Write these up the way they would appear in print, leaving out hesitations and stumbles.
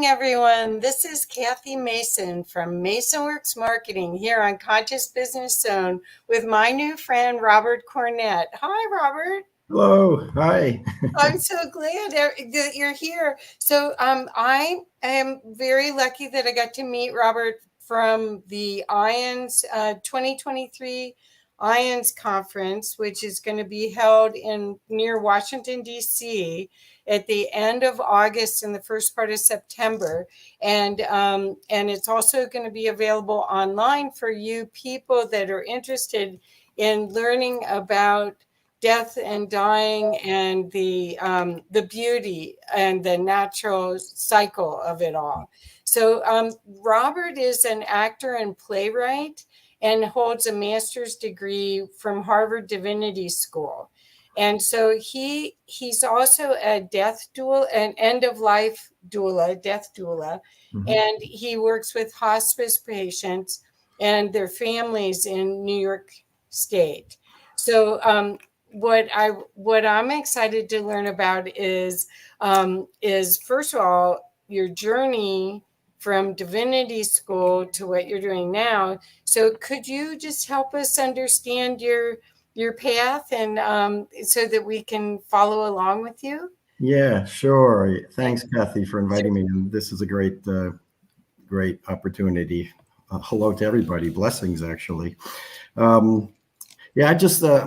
morning, everyone. This is Kathy Mason from MasonWorks Marketing here on Conscious Business Zone with my new friend, Robert Cornett. Hi, Robert. Hello. Hi. I'm so glad that you're here. So I am very lucky that I got to meet Robert from the IANDS 2023 IANDS Conference, which is going to be held near Washington, D.C. at the end of August and the first part of September. And it's also going to be available online for you people that are interested in learning about death and dying and the beauty and the natural cycle of it all. So Robert is an actor and playwright and holds a master's degree from Harvard Divinity School. And so he's also a death doula, an end of life doula, death doula, and he works with hospice patients and their families in New York State. So what I'm excited to learn about is first of all your journey from divinity school to what you're doing now. So could you just help us understand your path and so that we can follow along with you? Yeah, sure. Thanks, Kathy, for inviting me. And this is a great opportunity. Hello to everybody. Blessings, actually. Yeah,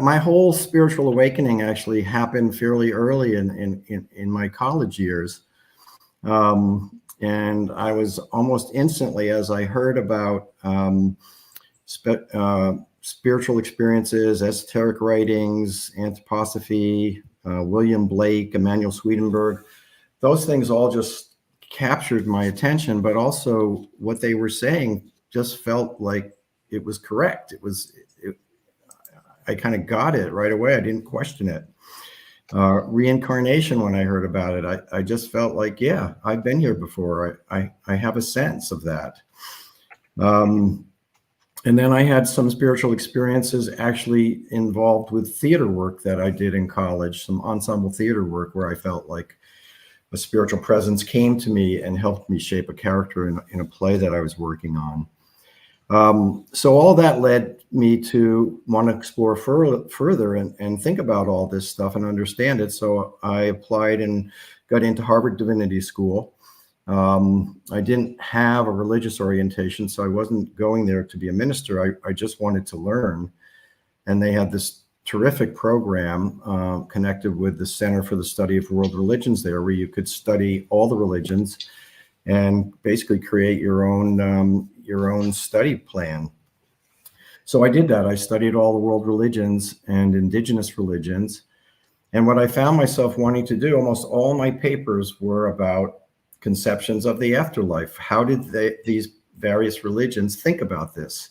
my whole spiritual awakening actually happened fairly early in my college years. And I was almost instantly, as I heard about spiritual experiences, esoteric writings, anthroposophy, William Blake, Emanuel Swedenborg, those things all just captured my attention, but also what they were saying just felt like it was correct. I kind of got it right away. I didn't question it. Reincarnation, when I heard about it, I just felt like, yeah, I've been here before. I have a sense of that. And then I had some spiritual experiences actually involved with theater work that I did in college, some ensemble theater work where I felt like a spiritual presence came to me and helped me shape a character in a play that I was working on. So all that led me to want to explore further and think about all this stuff and understand it. So I applied and got into Harvard Divinity School. I didn't have a religious orientation, so I wasn't going there to be a minister. I just wanted to learn. And they had this terrific program connected with the Center for the Study of World Religions there, where you could study all the religions and basically create your own study plan. So I did that. I studied all the world religions and indigenous religions. And what I found myself wanting to do, almost all my papers were about conceptions of the afterlife. How did these various religions think about this?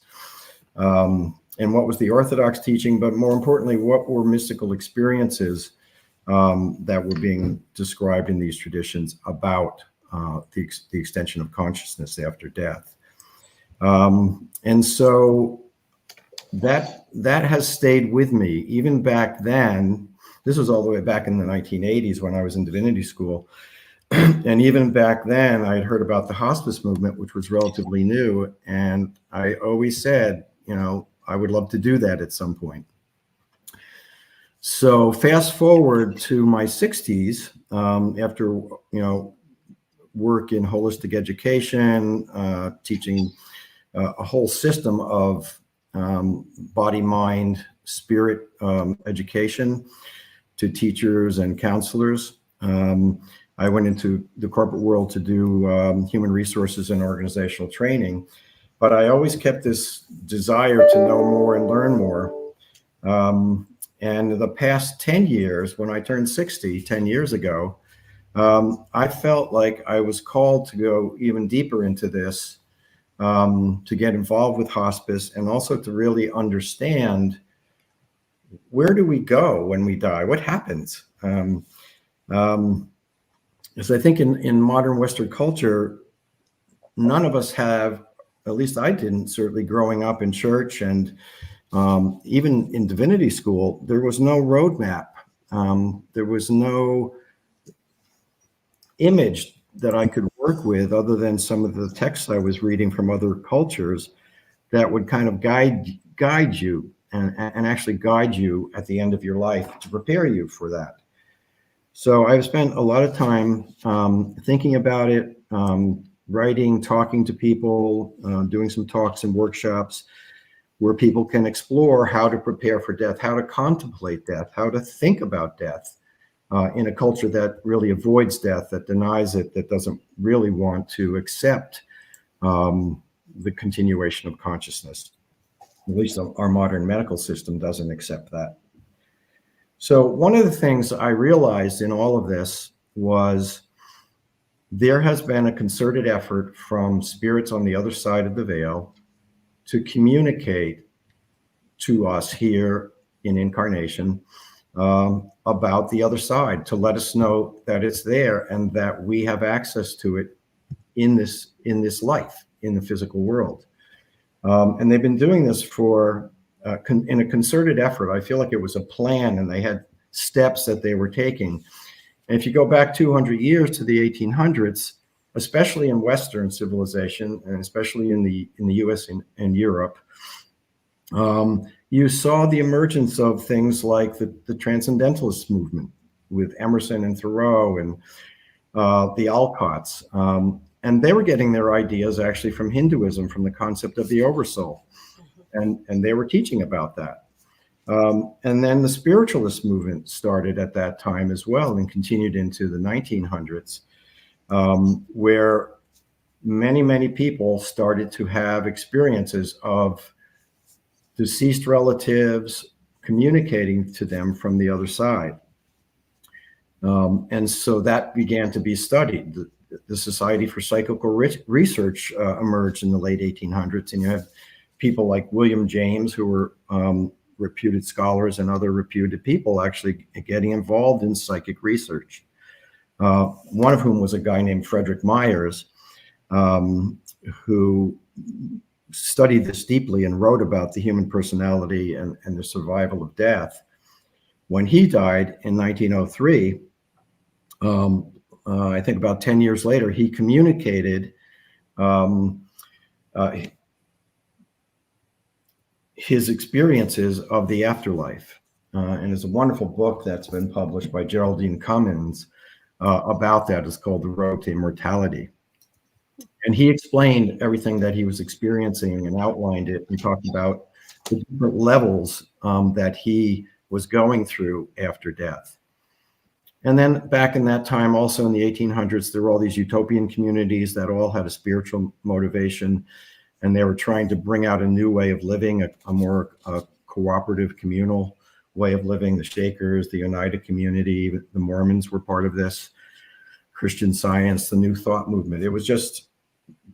And what was the Orthodox teaching? But more importantly, what were mystical experiences that were being described in these traditions about the extension of consciousness after death? And so that has stayed with me even back then. This was all the way back in the 1980s when I was in divinity school. And even back then, I had heard about the hospice movement, which was relatively new. And I always said, I would love to do that at some point. So fast forward to my 60s, after, work in holistic education, teaching a whole system of body, mind, spirit education to teachers and counselors. I went into the corporate world to do human resources and organizational training, but I always kept this desire to know more and learn more. And the past 10 years, when I turned 60, 10 years ago, I felt like I was called to go even deeper into this, to get involved with hospice and also to really understand, where do we go when we die? What happens? Because I think in modern Western culture, none of us have, at least I didn't, certainly growing up in church and even in divinity school, there was no roadmap. There was no image that I could work with other than some of the texts I was reading from other cultures that would kind of guide you and actually guide you at the end of your life to prepare you for that. So I've spent a lot of time thinking about it, writing, talking to people, doing some talks and workshops where people can explore how to prepare for death, how to contemplate death, how to think about death in a culture that really avoids death, that denies it, that doesn't really want to accept the continuation of consciousness. At least our modern medical system doesn't accept that. So one of the things I realized in all of this was there has been a concerted effort from spirits on the other side of the veil to communicate to us here in incarnation about the other side, to let us know that it's there and that we have access to it in this life, in the physical world. And they've been doing this for in a concerted effort. I feel like it was a plan and they had steps that they were taking. And if you go back 200 years to the 1800s, especially in Western civilization, and especially in the US and Europe, you saw the emergence of things like the Transcendentalist movement with Emerson and Thoreau and the Alcotts. And they were getting their ideas actually from Hinduism, from the concept of the oversoul. And they were teaching about that. And then the spiritualist movement started at that time as well and continued into the 1900s, where many people started to have experiences of deceased relatives communicating to them from the other side. And so that began to be studied. The Society for Psychical Research emerged in the late 1800s, and you have people like William James, who were reputed scholars, and other reputed people actually getting involved in psychic research. One of whom was a guy named Frederick Myers, who studied this deeply and wrote about the human personality and the survival of death. When he died in 1903, I think about 10 years later, he communicated his experiences of the afterlife. And there's a wonderful book that's been published by Geraldine Cummins about that. It's called The Road to Immortality. And he explained everything that he was experiencing and outlined it and talked about the different levels that he was going through after death. And then back in that time, also in the 1800s, there were all these utopian communities that all had a spiritual motivation, and they were trying to bring out a new way of living, a more cooperative, communal way of living. The Shakers, the United Community, the Mormons were part of this, Christian Science, the New Thought movement. It was just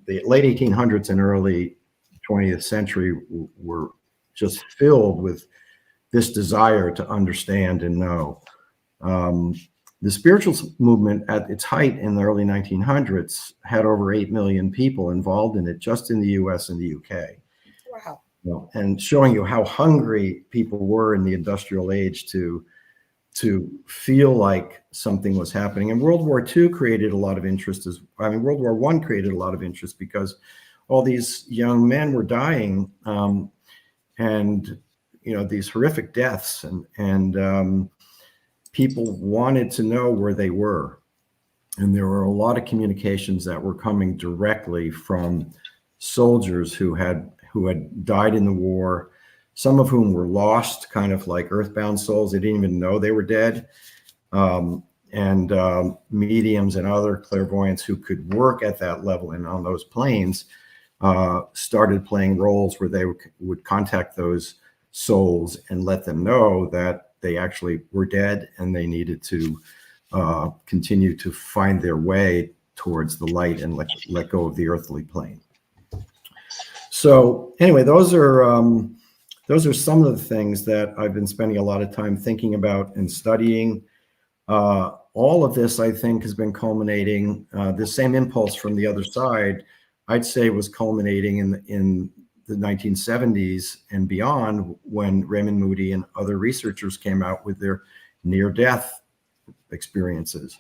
the late 1800s and early 20th century were just filled with this desire to understand and know. The spiritual movement at its height in the early 1900s had over 8 million people involved in it, just in the US and the UK. Wow. Well, and showing you how hungry people were in the industrial age to feel like something was happening. And World War II created a lot of interest World War I created a lot of interest because all these young men were dying, and these horrific deaths, and people wanted to know where they were. And there were a lot of communications that were coming directly from soldiers who had died in the war, some of whom were lost, kind of like earthbound souls. They didn't even know they were dead. And mediums and other clairvoyants who could work at that level and on those planes started playing roles where they would contact those souls and let them know that they actually were dead and they needed to continue to find their way towards the light and let go of the earthly plane. So anyway, those are some of the things that I've been spending a lot of time thinking about and studying. All of this, I think, has been culminating. The same impulse from the other side, I'd say, was culminating in the 1970s and beyond, when Raymond Moody and other researchers came out with their near-death experiences.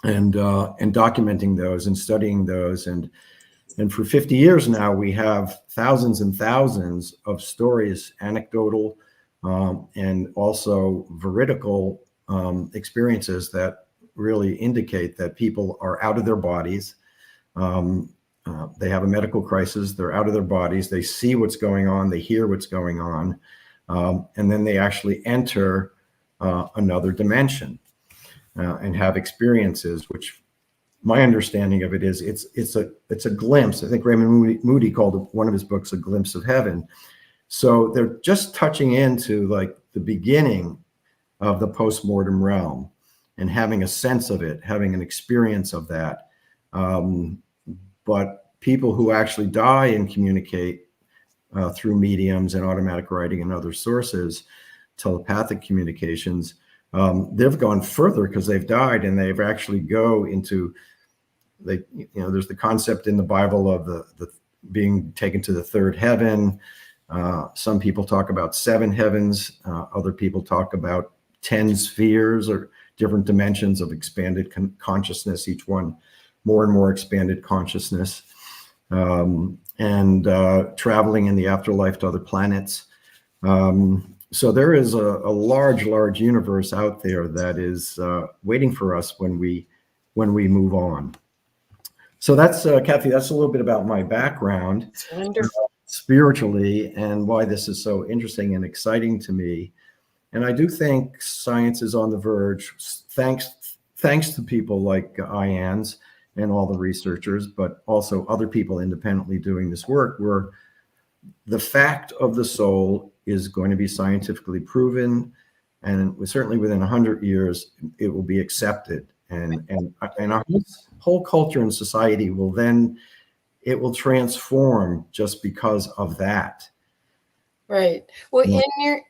and documenting those and studying those. And for 50 years now, we have thousands and thousands of stories, anecdotal and also veridical experiences that really indicate that people are out of their bodies. They have a medical crisis, they're out of their bodies, they see what's going on, they hear what's going on, and then they actually enter another dimension and have experiences, which my understanding of it is it's a glimpse. I think Raymond Moody called one of his books a glimpse of heaven. So they're just touching into like the beginning of the post-mortem realm and having a sense of it, having an experience of that. But people who actually die and communicate through mediums and automatic writing and other sources, telepathic communications, they've gone further because they've died, and they've actually go into, there's the concept in the Bible of the being taken to the third heaven. Some people talk about 7 heavens. Other people talk about 10 spheres or different dimensions of expanded consciousness, each one more and more expanded consciousness, and traveling in the afterlife to other planets. So there is a large universe out there that is waiting for us when we move on. So that's, Kathy, that's a little bit about my background spiritually and why this is so interesting and exciting to me. And I do think science is on the verge, thanks to people like IANDS and all the researchers, but also other people independently doing this work, where the fact of the soul is going to be scientifically proven, and certainly within 100 years, it will be accepted. And our whole culture and society will then, it will transform just because of that. Right. Well,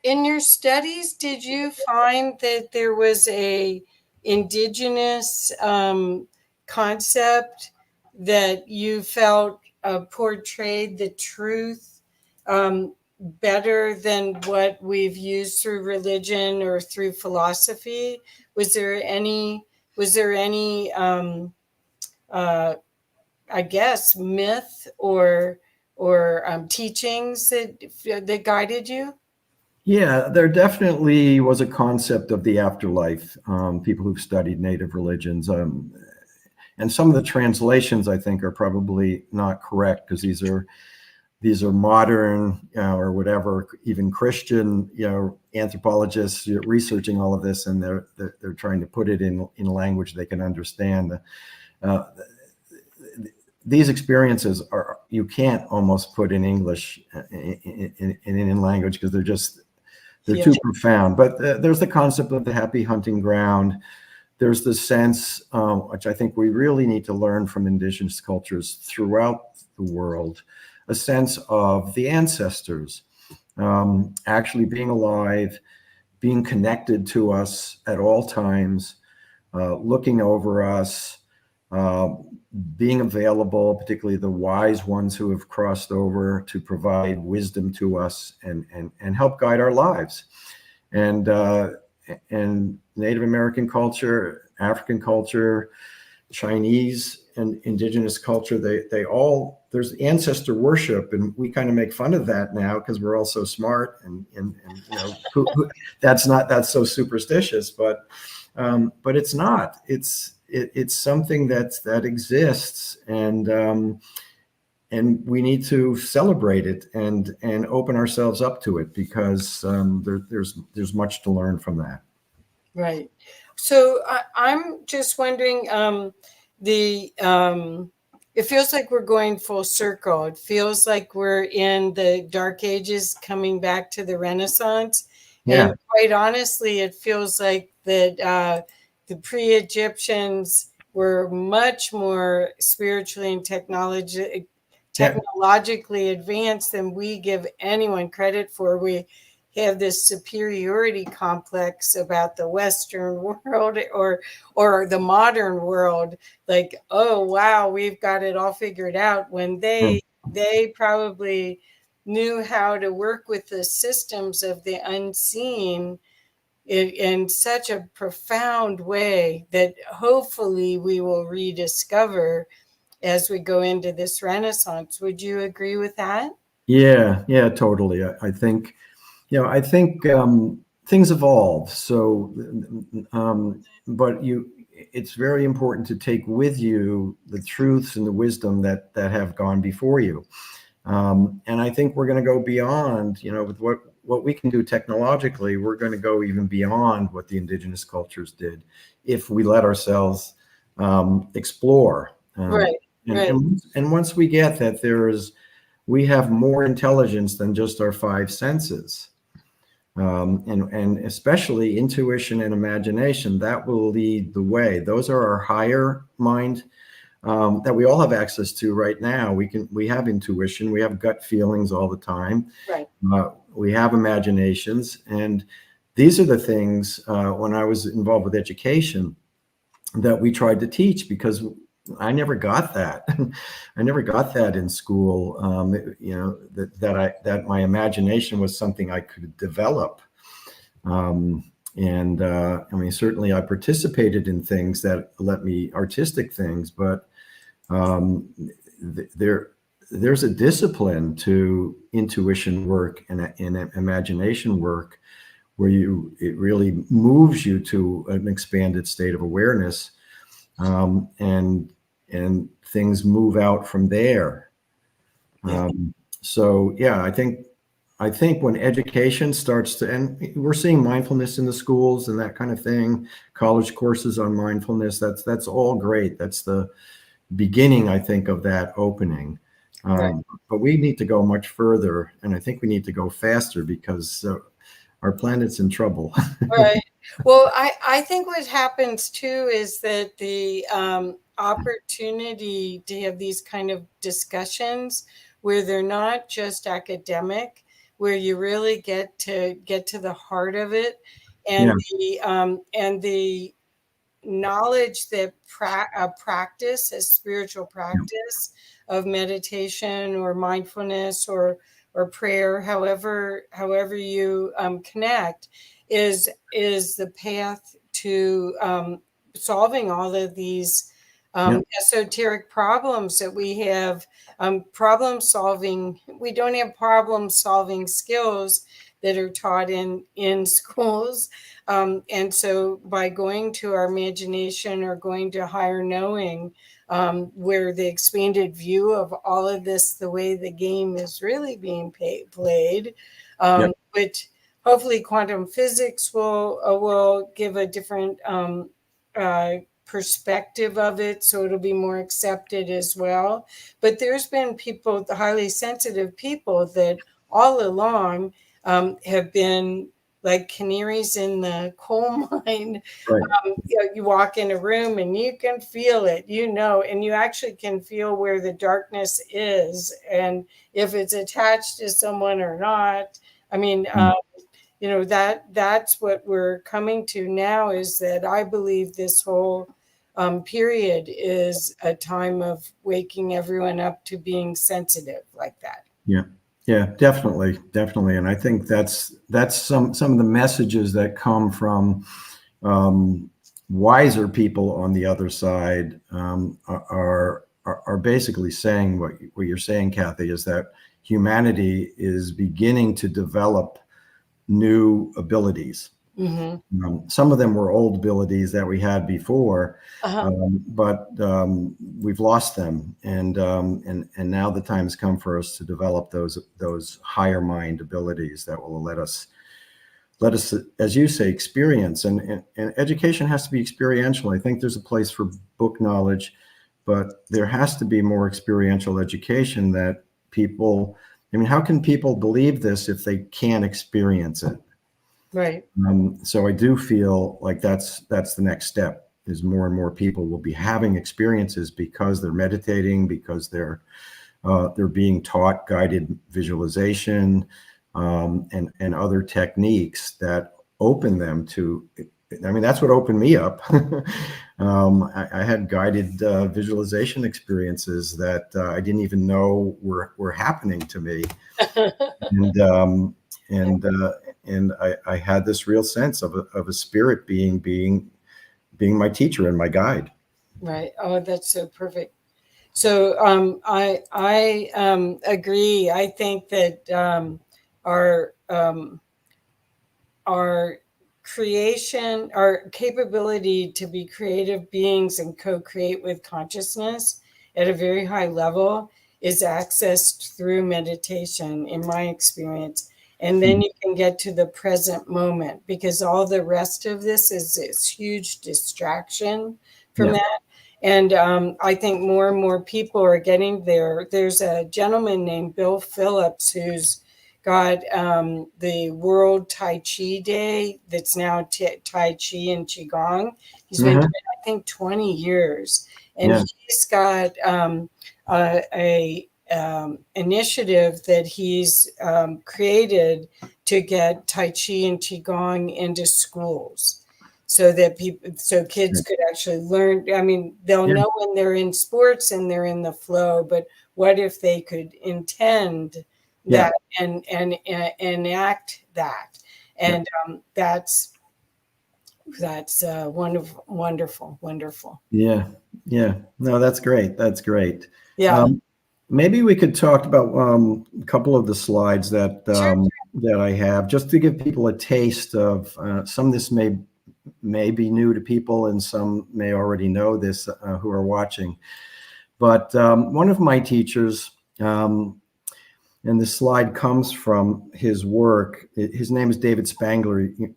in your studies, did you find that there was a indigenous concept that you felt portrayed the truth better than what we've used through religion or through philosophy? Was there any I guess myth or teachings that guided you? Yeah, there definitely was a concept of the afterlife. People who've studied native religions, and some of the translations I think are probably not correct, because these are modern or whatever, even Christian, anthropologists researching all of this, and they're trying to put it in a language they can understand. These experiences you can't almost put in English in language, because they're too profound. But there's the concept of the happy hunting ground. There's the sense, which I think we really need to learn from indigenous cultures throughout the world, a sense of the ancestors actually being alive, being connected to us at all times, looking over us, being available, particularly the wise ones who have crossed over to provide wisdom to us and help guide our lives. And Native American culture, African culture, Chinese and indigenous culture, there's ancestor worship, and we kind of make fun of that now because we're all so smart and that's so superstitious, but it's not. It's something that exists, and we need to celebrate it and open ourselves up to it, because there's much to learn from that. Right. So I'm just wondering, it feels like we're going full circle. It feels like we're in the Dark Ages coming back to the Renaissance. Yeah. And quite honestly, it feels like that the pre-Egyptians were much more spiritually and technologically advanced than we give anyone credit for. We have this superiority complex about the Western world or the modern world, like, oh wow, we've got it all figured out, when they probably knew how to work with the systems of the unseen in such a profound way that hopefully we will rediscover as we go into this Renaissance. Would you agree with that? Yeah, totally. I think, things evolve. So, but it's very important to take with you the truths and the wisdom that have gone before you. And I think we're going to go beyond, with what we can do technologically. We're going to go even beyond what the indigenous cultures did if we let ourselves explore. Right. And once we get that we have more intelligence than just our five senses. And especially intuition and imagination, that will lead the way. Those are our higher mind that we all have access to right now. We have intuition, we have gut feelings all the time. Right. We have imaginations. And these are the things when I was involved with education that we tried to teach, because I never got that. I never got that in school. That my imagination was something I could develop. Certainly I participated in things that let me, artistic things, but there's a discipline to intuition work and imagination work where it really moves you to an expanded state of awareness. And things move out from there. I think when education starts to, and we're seeing mindfulness in the schools and that kind of thing, college courses on mindfulness, that's all great. That's the beginning, I think, of that opening. Right. But we need to go much further, and I think we need to go faster, because our planet's in trouble. Right. Well, I think what happens too is that the opportunity to have these kind of discussions where they're not just academic, where you really get to the heart of it, and the knowledge that practice, as spiritual practice of meditation or mindfulness or prayer, however you connect, is the path to solving all of these esoteric problems that we have. Problem solving, we don't have problem solving skills that are taught in schools. And so by going to our imagination or going to higher knowing, where the expanded view of all of this, the way the game is really being played, which hopefully quantum physics will give a different perspective of it, so it'll be more accepted as well. But there's been people, the highly sensitive people, that all along have been like canaries in the coal mine. Right. You walk in a room and you can feel it, and you actually can feel where the darkness is, and if it's attached to someone or not. I mean, that's what we're coming to now, is that I believe this whole period is a time of waking everyone up to being sensitive like that. Yeah, definitely. And I think that's some of the messages that come from wiser people on the other side are basically saying what you're saying, Kathy, is that humanity is beginning to develop new abilities. Mm-hmm. Some of them were old abilities that we had before, but we've lost them, and now the time has come for us to develop those higher mind abilities that will let us, as you say, experience. And education has to be experiential. I think there's a place for book knowledge, but there has to be more experiential education that people. I mean, how can people believe this if they can't experience it? Right. So I do feel like that's the next step, is more and more people will be having experiences because they're meditating, because they're being taught guided visualization and other techniques that open them to. I mean, that's what opened me up. I had guided visualization experiences that I didn't even know were happening to me, and I had this real sense of a spirit being my teacher and my guide. Right. Oh, that's so perfect. So I agree. I think that our creation, our capability to be creative beings and co-create with consciousness at a very high level is accessed through meditation, in my experience. And then you can get to the present moment, because all the rest of this is this huge distraction from that. And I think more and more people are getting there. There's a gentleman named Bill Phillips who's got the World Tai Chi Day that's now Tai Chi and Qigong. He's been doing it, I think, 20 years. And he's got a initiative that he's created to get Tai Chi and Qigong into schools, so that kids could actually learn. I mean, they'll know when they're in sports and they're in the flow, but what if they could intend that and enact that? And that's wonderful. Yeah. No, that's great. That's great. Yeah. Maybe we could talk about a couple of the slides that that I have, just to give people a taste of some of this may be new to people, and some may already know this who are watching. But one of my teachers, and this slide comes from his work. His name is David Spangler. You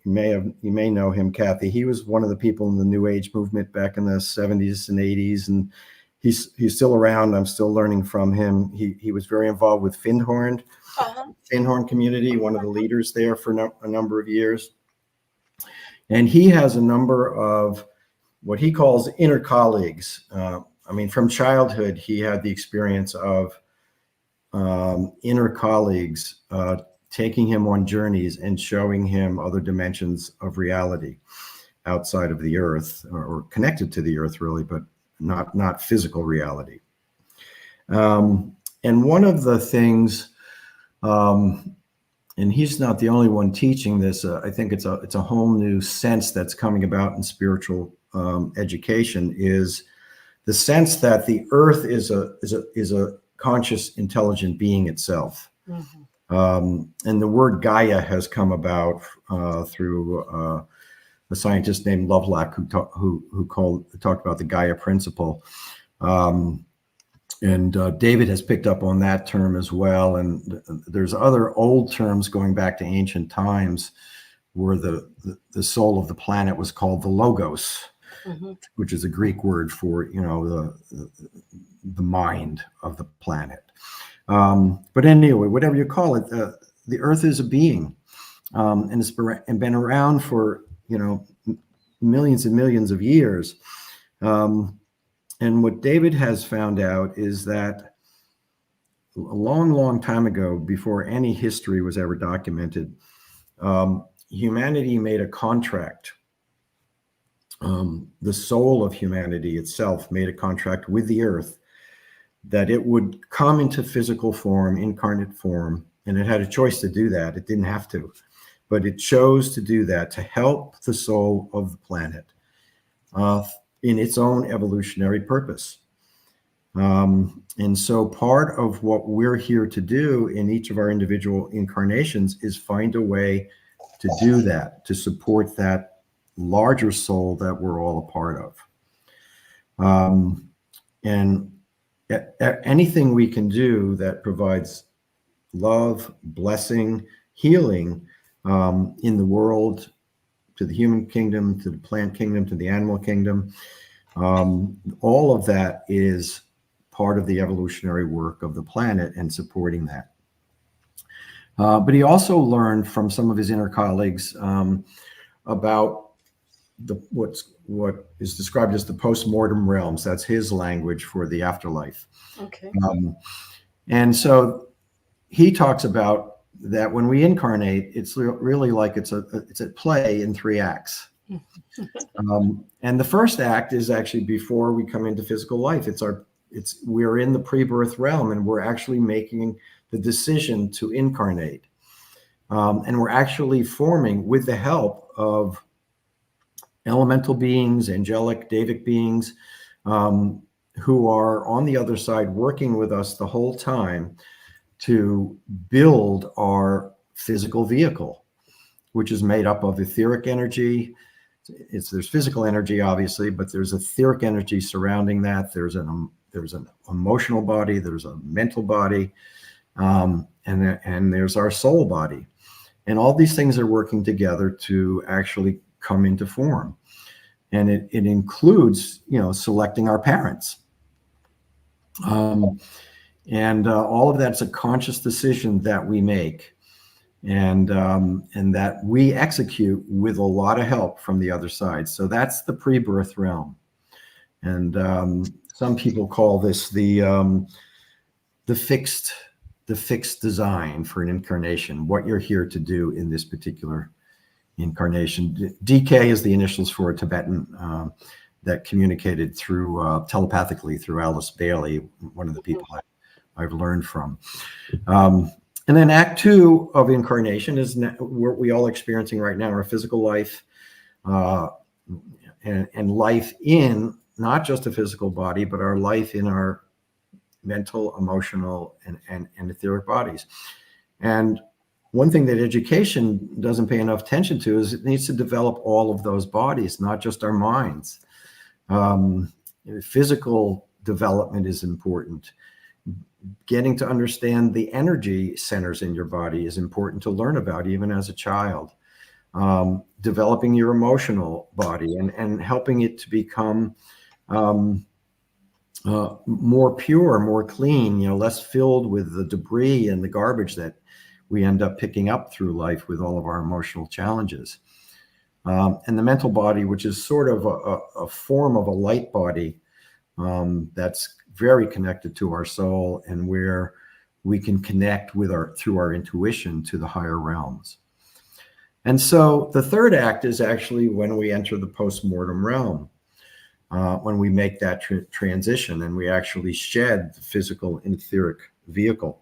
may know him, Kathy. He was one of the people in the New Age movement back in the 70s and 80s, and he's still around. I'm still learning from him. He was very involved with Findhorn community, one of the leaders there for a number of years. And he has a number of what he calls inner colleagues. I mean, from childhood, he had the experience of inner colleagues taking him on journeys and showing him other dimensions of reality outside of the earth, or connected to the earth, really, but not physical reality. And one of the things, and he's not the only one teaching this. I think it's a whole new sense that's coming about in spiritual education, is the sense that the earth is a conscious, intelligent being itself. And the word Gaia has come about through a scientist named Lovelock who talked about the Gaia principle. And David has picked up on that term as well. And there's other old terms going back to ancient times where the soul of the planet was called the Logos, which is a Greek word for, the mind of the planet. But anyway, whatever you call it, the earth is a being, and it's been around for, millions and millions of years. And what David has found out is that a long, long time ago, before any history was ever documented, humanity made a contract. The soul of humanity itself made a contract with the earth that it would come into physical form, incarnate form, and it had a choice to do that. It didn't have to, but it chose to do that to help the soul of the planet in its own evolutionary purpose. And so part of what we're here to do in each of our individual incarnations is find a way to do that, to support that larger soul that we're all a part of. And anything we can do that provides love, blessing, healing in the world, to the human kingdom, to the plant kingdom, to the animal kingdom, all of that is part of the evolutionary work of the planet and supporting that. But he also learned from some of his inner colleagues about what is described as the post-mortem realms. That's his language for the afterlife. Okay. And so he talks about that when we incarnate, it's really like it's a play in 3 acts. And the first act is actually before we come into physical life. We're in the pre-birth realm, and we're actually making the decision to incarnate. And we're actually forming, with the help of elemental beings, angelic, Davic beings, who are on the other side working with us the whole time to build our physical vehicle, which is made up of etheric energy. There's physical energy, obviously, but there's etheric energy surrounding that. There's an emotional body, there's a mental body, and there's our soul body. And all these things are working together to actually come into form. And it includes, selecting our parents. And all of that's a conscious decision that we make, and that we execute with a lot of help from the other side. So that's the pre-birth realm. And some people call this the fixed design for an incarnation, what you're here to do in this particular incarnation. DK is the initials for a Tibetan that communicated through telepathically through Alice Bailey, one of the people I've learned from. And then Act 2 of incarnation is what we all experiencing right now, our physical life, and life in not just a physical body, but our life in our mental, emotional, and etheric bodies. And one thing that education doesn't pay enough attention to is it needs to develop all of those bodies, not just our minds. Physical development is important. Getting to understand the energy centers in your body is important to learn about, even as a child. Developing your emotional body and helping it to become more pure, more clean, less filled with the debris and the garbage that we end up picking up through life with all of our emotional challenges. And the mental body, which is sort of a form of a light body that's very connected to our soul, and where we can connect with through our intuition to the higher realms. And so the third act is actually when we enter the post-mortem realm, when we make that transition and we actually shed the physical and etheric vehicle.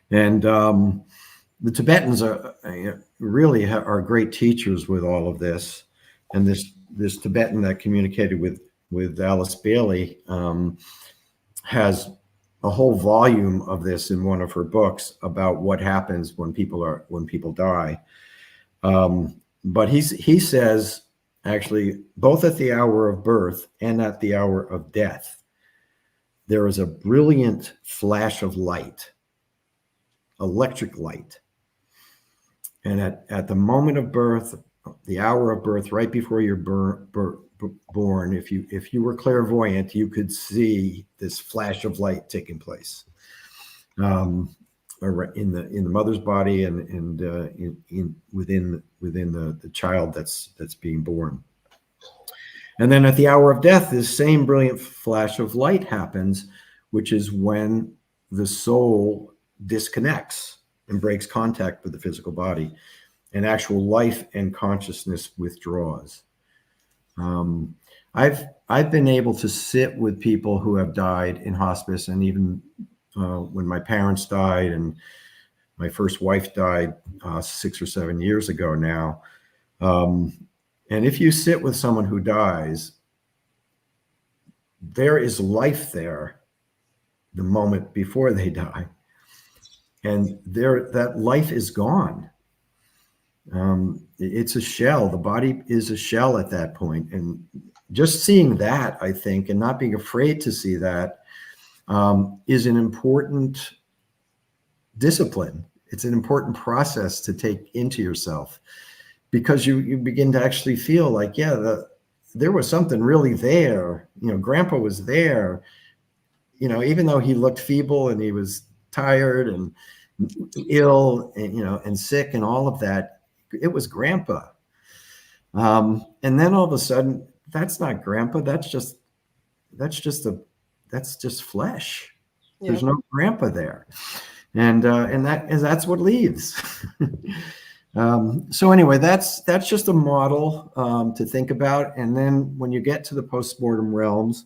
And the Tibetans really are great teachers with all of this. And this Tibetan that communicated with Alice Bailey has a whole volume of this in one of her books about what happens when people die. But he says, actually, both at the hour of birth and at the hour of death, there is a brilliant flash of light, electric light. And at the moment of birth, the hour of birth, right before you're born, if you were clairvoyant, you could see this flash of light taking place in the mother's body and within the child that's being born. And then at the hour of death, this same brilliant flash of light happens, which is when the soul disconnects and breaks contact with the physical body, and actual life and consciousness withdraws. I've been able to sit with people who have died in hospice, and even when my parents died and my first wife died 6 or 7 years ago now. And if you sit with someone who dies, there is life there the moment before they die, and that life is gone. It's a shell. The body is a shell at that point. And just seeing that, I think, and not being afraid to see that, is an important discipline. It's an important process to take into yourself, because you begin to actually feel like, there was something really there. Grandpa was there, even though he looked feeble and he was tired and ill and, and sick and all of that. It was Grandpa. And then all of a sudden, that's not Grandpa. That's just flesh. Yeah. There's no Grandpa there. And that's what leaves. So anyway, that's just a model to think about. And then when you get to the post-mortem realms,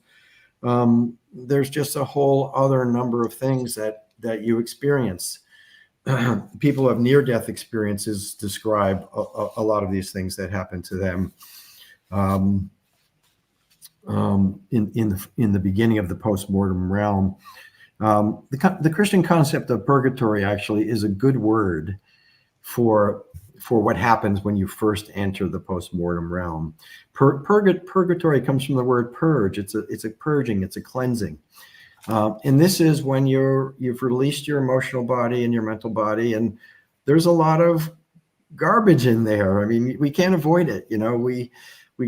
there's just a whole other number of things that you experience. people who have near-death experiences describe a lot of these things that happen to them in the beginning of the post-mortem realm. The Christian concept of purgatory actually is a good word for what happens when you first enter the post-mortem realm. Purgatory comes from the word purge. It's a purging, it's a cleansing. And this is when you've released your emotional body and your mental body, and there's a lot of garbage in there. I mean, we can't avoid it. You know, we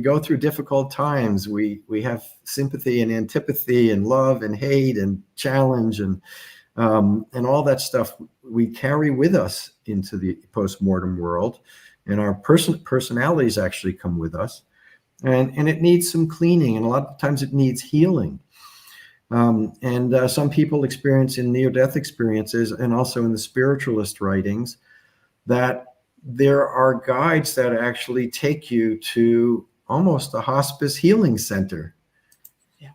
go through difficult times. We have sympathy and antipathy and love and hate and challenge and all that stuff we carry with us into the post-mortem world, and our personalities actually come with us, and it needs some cleaning, and a lot of times it needs healing. Some people experience in near-death experiences, and also in the spiritualist writings, that there are guides that actually take you to almost a hospice healing center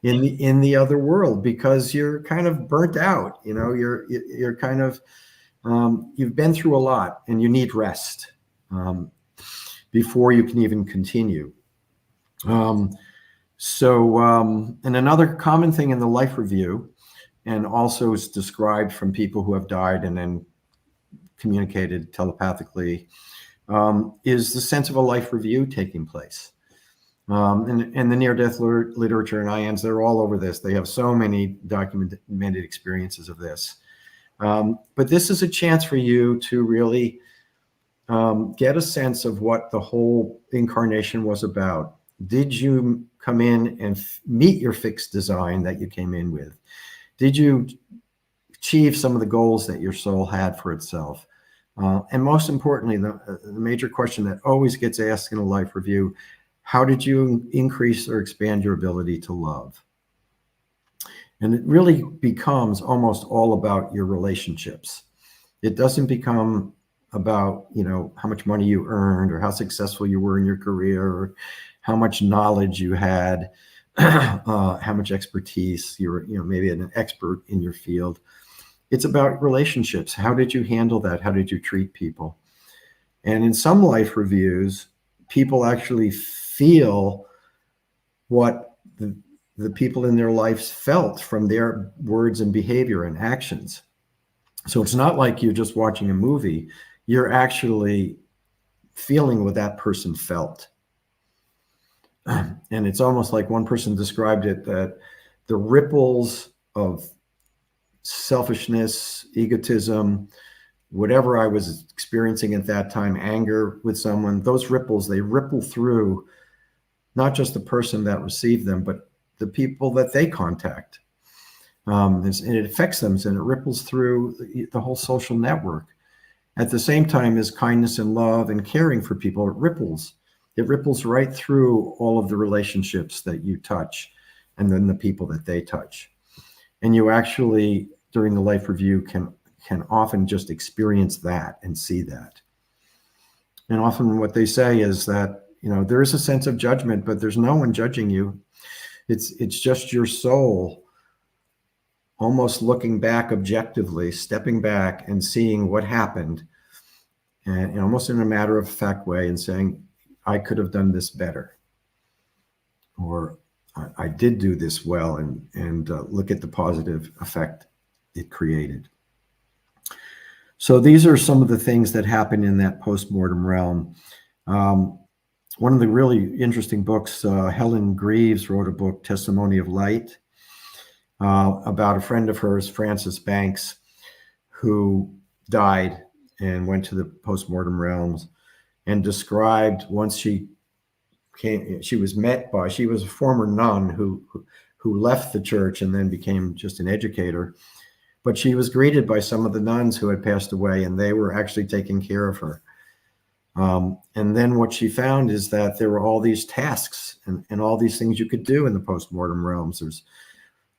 in the other world, because you're kind of burnt out. You know, you're kind of you've been through a lot, and you need rest before you can even continue. And another common thing in the life review, and also is described from people who have died and then communicated telepathically, is the sense of a life review taking place. And the near-death literature and IANDS, they're all over this. They have so many documented experiences of this. But this is a chance for you to really get a sense of what the whole incarnation was about. Did you come in and meet your fixed design that you came in with? Did you achieve some of the goals that your soul had for itself? And most importantly, the major question that always gets asked in a life review: how did you increase or expand your ability to love? And it really becomes almost all about your relationships. It doesn't become about, you know, how much money you earned, or how successful you were in your career, or how much knowledge you had, how much expertise you were, you know, maybe an expert in your field. It's about relationships. How did you handle that? How did you treat people? And in some life reviews, people actually feel what the people in their lives felt from their words and behavior and actions. So it's not like you're just watching a movie. You're actually feeling what that person felt. And it's almost like one person described it, that the ripples of selfishness, egotism, whatever I was experiencing at that time, anger with someone, those ripples, they ripple through not just the person that received them, but the people that they contact. And it affects them, and it ripples through the whole social network. At the same time as kindness and love and caring for people, it ripples. It ripples right through all of the relationships that you touch, and then the people that they touch. And you actually, during the life review, can often just experience that and see that. And often what they say is that, you know, there is a sense of judgment, but there's no one judging you. It's just your soul almost looking back objectively, stepping back and seeing what happened, and almost in a matter of fact way, and saying, I could have done this better, or I did do this well, and look at the positive effect it created. So these are some of the things that happen in that post-mortem realm. One of the really interesting books, Helen Greaves wrote a book, Testimony of Light, about a friend of hers, Frances Banks, who died and went to the post-mortem realms, and described once she was a former nun who left the church and then became just an educator. But she was greeted by some of the nuns who had passed away, and they were actually taking care of her. And then what she found is that there were all these tasks and all these things you could do in the post-mortem realms. There's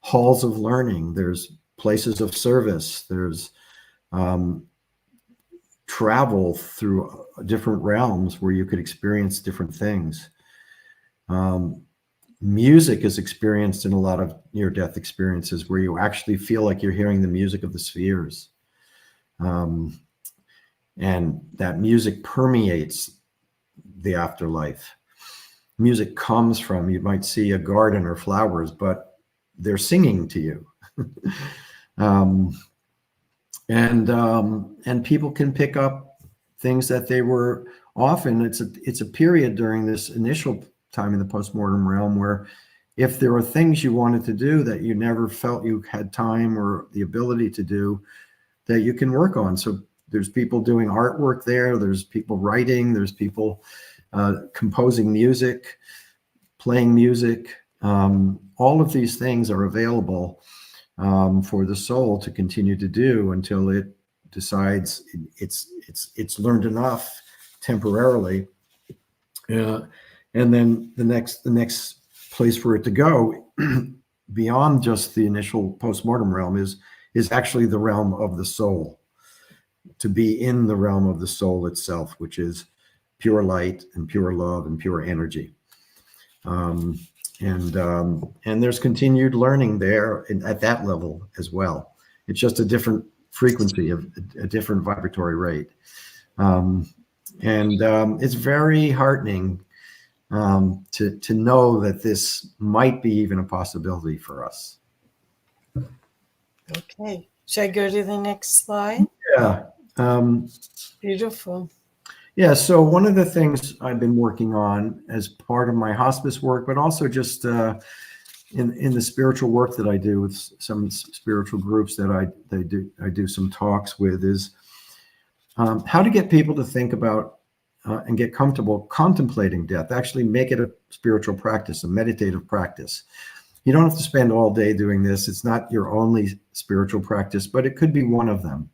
halls of learning, there's places of service, there's travel through different realms where you could experience different things. Music is experienced in a lot of near-death experiences where you actually feel like you're hearing the music of the spheres. and that music permeates the afterlife. Music comes from, you might see a garden or flowers, but they're singing to you. And people can pick up things that they were often, it's a period during this initial time in the postmortem realm where if there are things you wanted to do that you never felt you had time or the ability to do, that you can work on. So there's people doing artwork there, there's people writing, there's people composing music, playing music. All of these things are available for the soul to continue to do until it decides it's learned enough temporarily, and then the next place for it to go beyond just the initial postmortem realm is actually the realm of the soul, to be in the realm of the soul itself, which is pure light and pure love and pure energy. And there's continued learning there at that level as well. It's just a different frequency, of a different vibratory rate. It's very heartening to know that this might be even a possibility for us. Okay. Should I go to the next slide? Yeah. Beautiful. Yeah, so one of the things I've been working on as part of my hospice work, but also just in the spiritual work that I do with some spiritual groups that I do some talks with, is how to get people to think about and get comfortable contemplating death, actually make it a spiritual practice, a meditative practice. You don't have to spend all day doing this. It's not your only spiritual practice, but it could be one of them.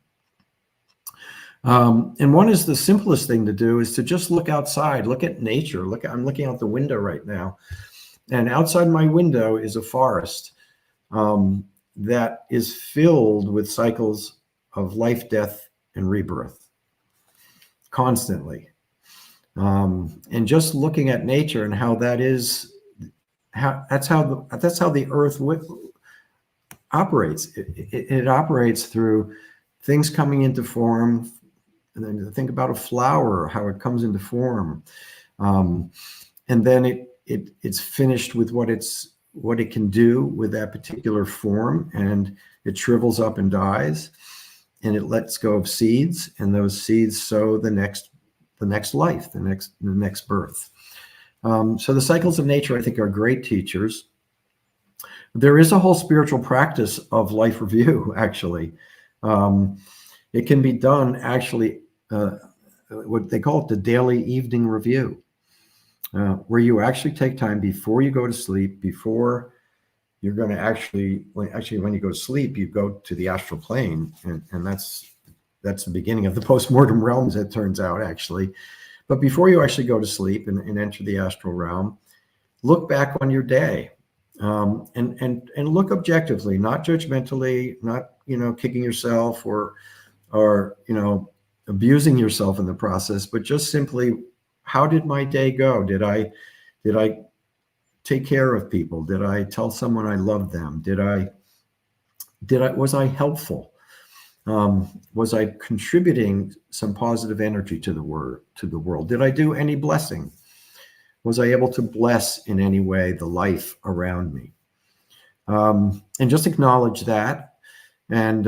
And one is the simplest thing to do is to just look outside, look at nature. I'm looking out the window right now, and outside my window is a forest that is filled with cycles of life, death, and rebirth constantly. And just looking at nature and how that is, that's how the earth operates. It operates through things coming into form. And then think about a flower, how it comes into form, and then it's finished with what it can do with that particular form, and it shrivels up and dies, and it lets go of seeds, and those seeds sow the next life, the next birth. So the cycles of nature, I think, are great teachers. There is a whole spiritual practice of life review, actually. It can be done actually, what they call it the daily evening review, where you actually take time before you go to sleep, before you're going to when you go to sleep, you go to the astral plane, and that's the beginning of the post-mortem realms, it turns out, actually. But before you actually go to sleep and enter the astral realm, look back on your day, and look objectively, not judgmentally, not kicking yourself or abusing yourself in the process, but just simply, how did my day go? Did I take care of people? Did I tell someone I loved them? Was I helpful? Was I contributing some positive energy to the world? Did I do any blessing? Was I able to bless in any way the life around me? And just acknowledge that, and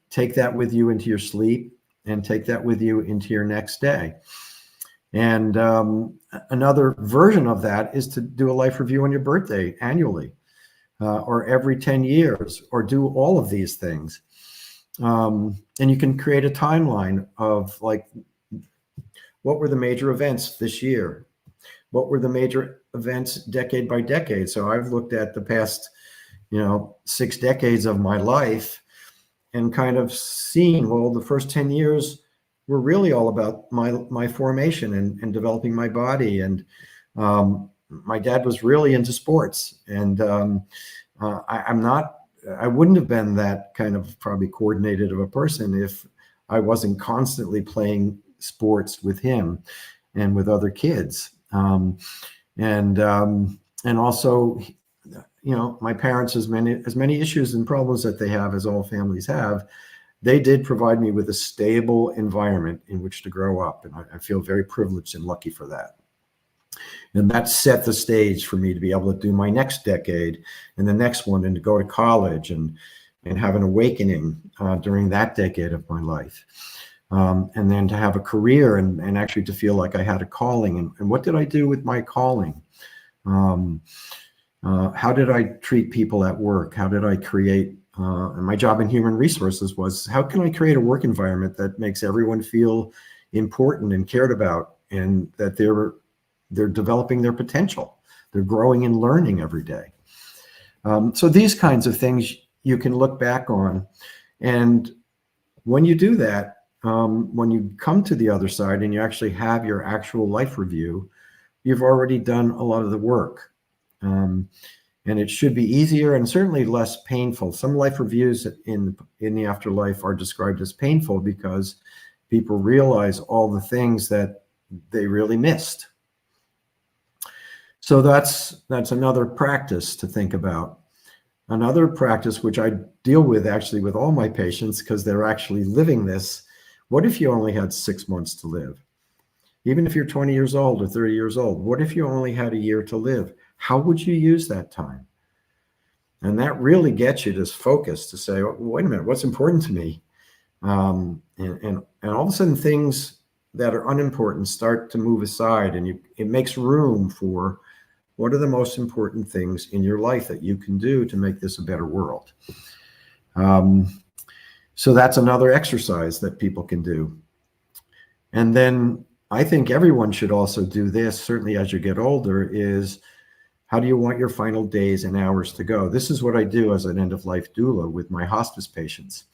take that with you into your sleep, and take that with you into your next day. And another version of that is to do a life review on your birthday annually, or every 10 years, or do all of these things. And you can create a timeline of, like, what were the major events this year? What were the major events decade by decade? So I've looked at the past, 6 decades of my life, and kind of seeing, well, the first 10 years were really all about my formation and developing my body. And my dad was really into sports, and I wouldn't have been that kind of probably coordinated of a person if I wasn't constantly playing sports with him and with other kids. And also, my parents, as many issues and problems that they have, as all families have, they did provide me with a stable environment in which to grow up. And I feel very privileged and lucky for that. And that set the stage for me to be able to do my next decade and the next one, and to go to college and have an awakening during that decade of my life. And then to have a career and actually to feel like I had a calling. And what did I do with my calling? How did I treat people at work? How did I create, and my job in human resources was, how can I create a work environment that makes everyone feel important and cared about, and that they're developing their potential. They're growing and learning every day. So these kinds of things you can look back on. And when you do that, when you come to the other side and you actually have your actual life review, you've already done a lot of the work. And it should be easier and certainly less painful. Some life reviews in the afterlife are described as painful because people realize all the things that they really missed. So that's another practice to think about. Another practice, which I deal with actually with all my patients because they're actually living this. What if you only had 6 months to live? Even if you're 20 years old or 30 years old, what if you only had a year to live? How would you use that time? And that really gets you this focus to say, oh, wait a minute, what's important to me? And all of a sudden things that are unimportant start to move aside, and it makes room for what are the most important things in your life that you can do to make this a better world. So that's another exercise that people can do. And then I think everyone should also do this, certainly as you get older, is how do you want your final days and hours to go? This is what I do as an end-of-life doula with my hospice patients.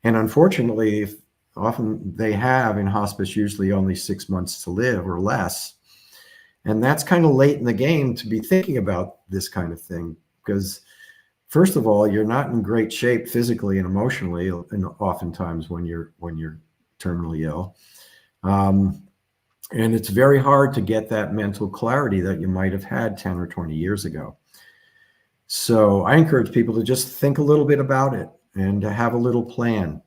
And unfortunately, often they have in hospice usually only 6 months to live or less. And that's kind of late in the game to be thinking about this kind of thing, because first of all, you're not in great shape physically and emotionally, and oftentimes when you're terminally ill. And it's very hard to get that mental clarity that you might have had 10 or 20 years ago. So I encourage people to just think a little bit about it and to have a little plan.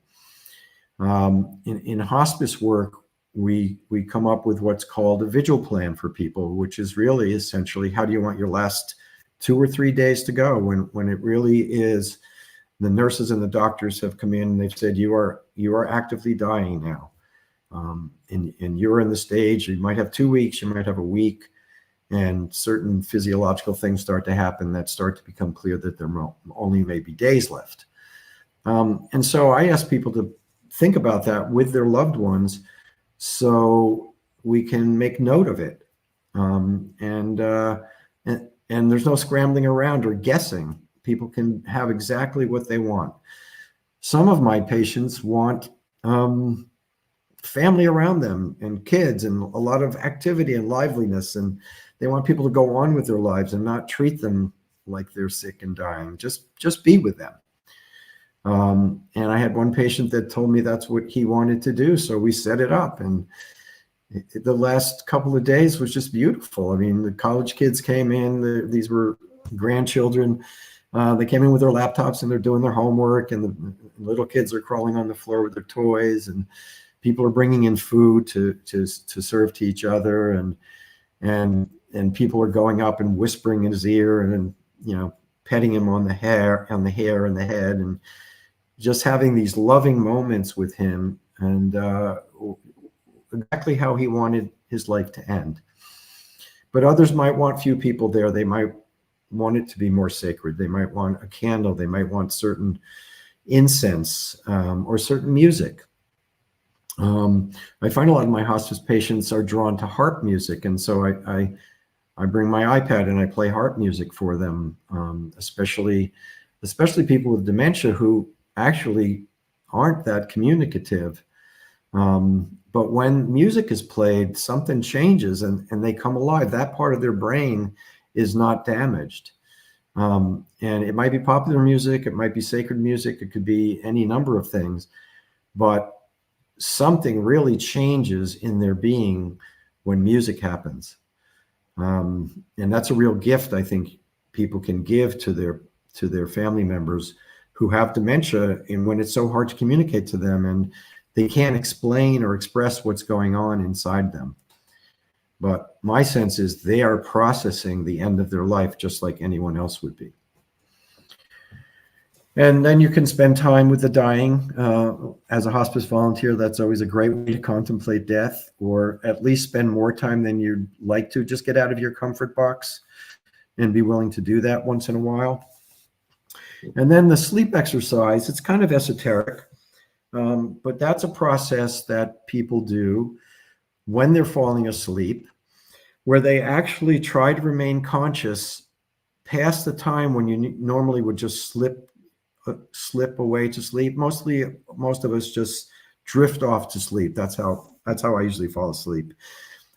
In hospice work, we come up with what's called a vigil plan for people, which is really essentially, how do you want your last 2 or 3 days to go, when it really is, the nurses and the doctors have come in and they've said, you are actively dying now. And you're in the stage, you might have 2 weeks, you might have a week, and certain physiological things start to happen that start to become clear that there only may be days left. And so I ask people to think about that with their loved ones so we can make note of it. And there's no scrambling around or guessing. People can have exactly what they want. Some of my patients want family around them and kids and a lot of activity and liveliness, and they want people to go on with their lives and not treat them like they're sick and dying. Just be with them. And I had one patient that told me that's what he wanted to do, so we set it up, and the last couple of days was just beautiful. I mean, the college kids came in, these were grandchildren. They came in with their laptops and they're doing their homework, and the little kids are crawling on the floor with their toys, and people are bringing in food to serve to each other, and people are going up and whispering in his ear and petting him on the hair and the head, and just having these loving moments with him, and exactly how he wanted his life to end. But others might want few people there. They might want it to be more sacred. They might want a candle. They might want certain incense or certain music. I find a lot of my hospice patients are drawn to harp music, and so I bring my iPad and I play harp music for them, especially people with dementia who actually aren't that communicative. But when music is played, something changes and they come alive. That part of their brain is not damaged. And it might be popular music, it might be sacred music, it could be any number of things, but something really changes in their being when music happens. And that's a real gift I think people can give to their family members, who have dementia, and when it's so hard to communicate to them and they can't explain or express what's going on inside them. But my sense is they are processing the end of their life just like anyone else would be. And then you can spend time with the dying. As a hospice volunteer, that's always a great way to contemplate death, or at least spend more time than you'd like to. Just get out of your comfort box and be willing to do that once in a while. And then the sleep exercise, it's kind of esoteric, but that's a process that people do when they're falling asleep, where they actually try to remain conscious past the time when you normally would just slip away to sleep. Most of us just drift off to sleep. That's how I usually fall asleep.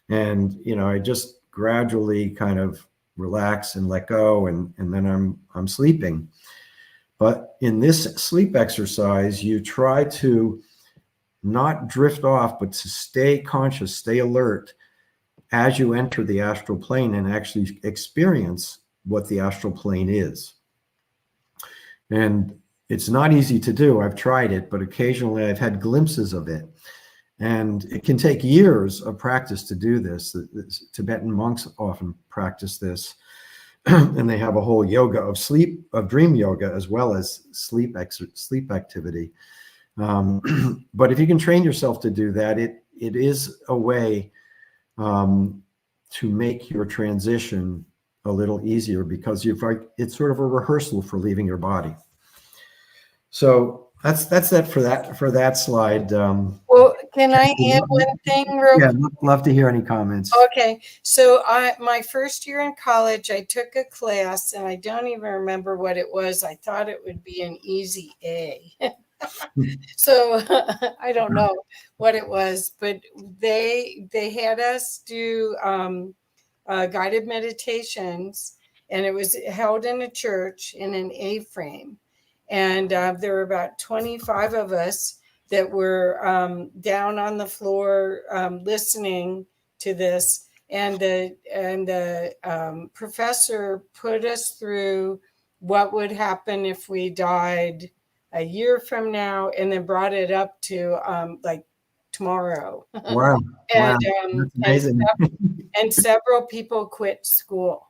And, you know, I just gradually kind of relax and let go, and then I'm sleeping. But in this sleep exercise, you try to not drift off, but to stay conscious, stay alert as you enter the astral plane and actually experience what the astral plane is. And it's not easy to do. I've tried it, but occasionally I've had glimpses of it. And it can take years of practice to do this. The Tibetan monks often practice this. And they have a whole yoga of dream yoga, as well as sleep activity. But if you can train yourself to do that, it is a way to make your transition a little easier, because it's sort of a rehearsal for leaving your body. So that's that for that slide. Well, can I add one thing real quick? Yeah, love to hear any comments. Okay, so my first year in college, I took a class, and I don't even remember what it was. I thought it would be an easy A. So I don't know what it was, but they had us do guided meditations, and it was held in a church in an A-frame. And there were about 25 of us that were down on the floor listening to this. And the professor put us through what would happen if we died a year from now, and then brought it up to like tomorrow. Wow. And, Wow. That's amazing. and several people quit school.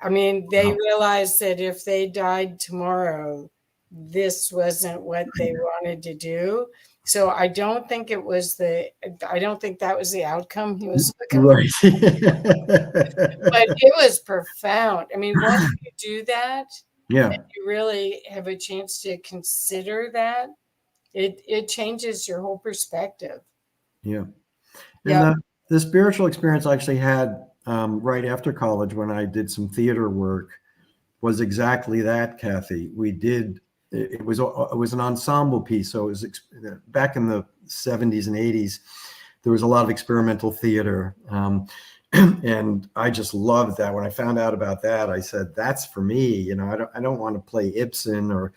I mean, they realized that if they died tomorrow, this wasn't what they wanted to do. So I don't think that was the outcome he was looking for. Right. But it was profound. I mean, once you do that, Yeah, and you really have a chance to consider that, it changes your whole perspective. yeah. And Yeah. the spiritual experience I actually had right after college, when I did some theater work, was exactly that, Kathy. We did, it was an ensemble piece. So it was back in the 70s and 80s, there was a lot of experimental theater. And I just loved that. When I found out about that, I said, that's for me. You know, I don't want to play Ibsen or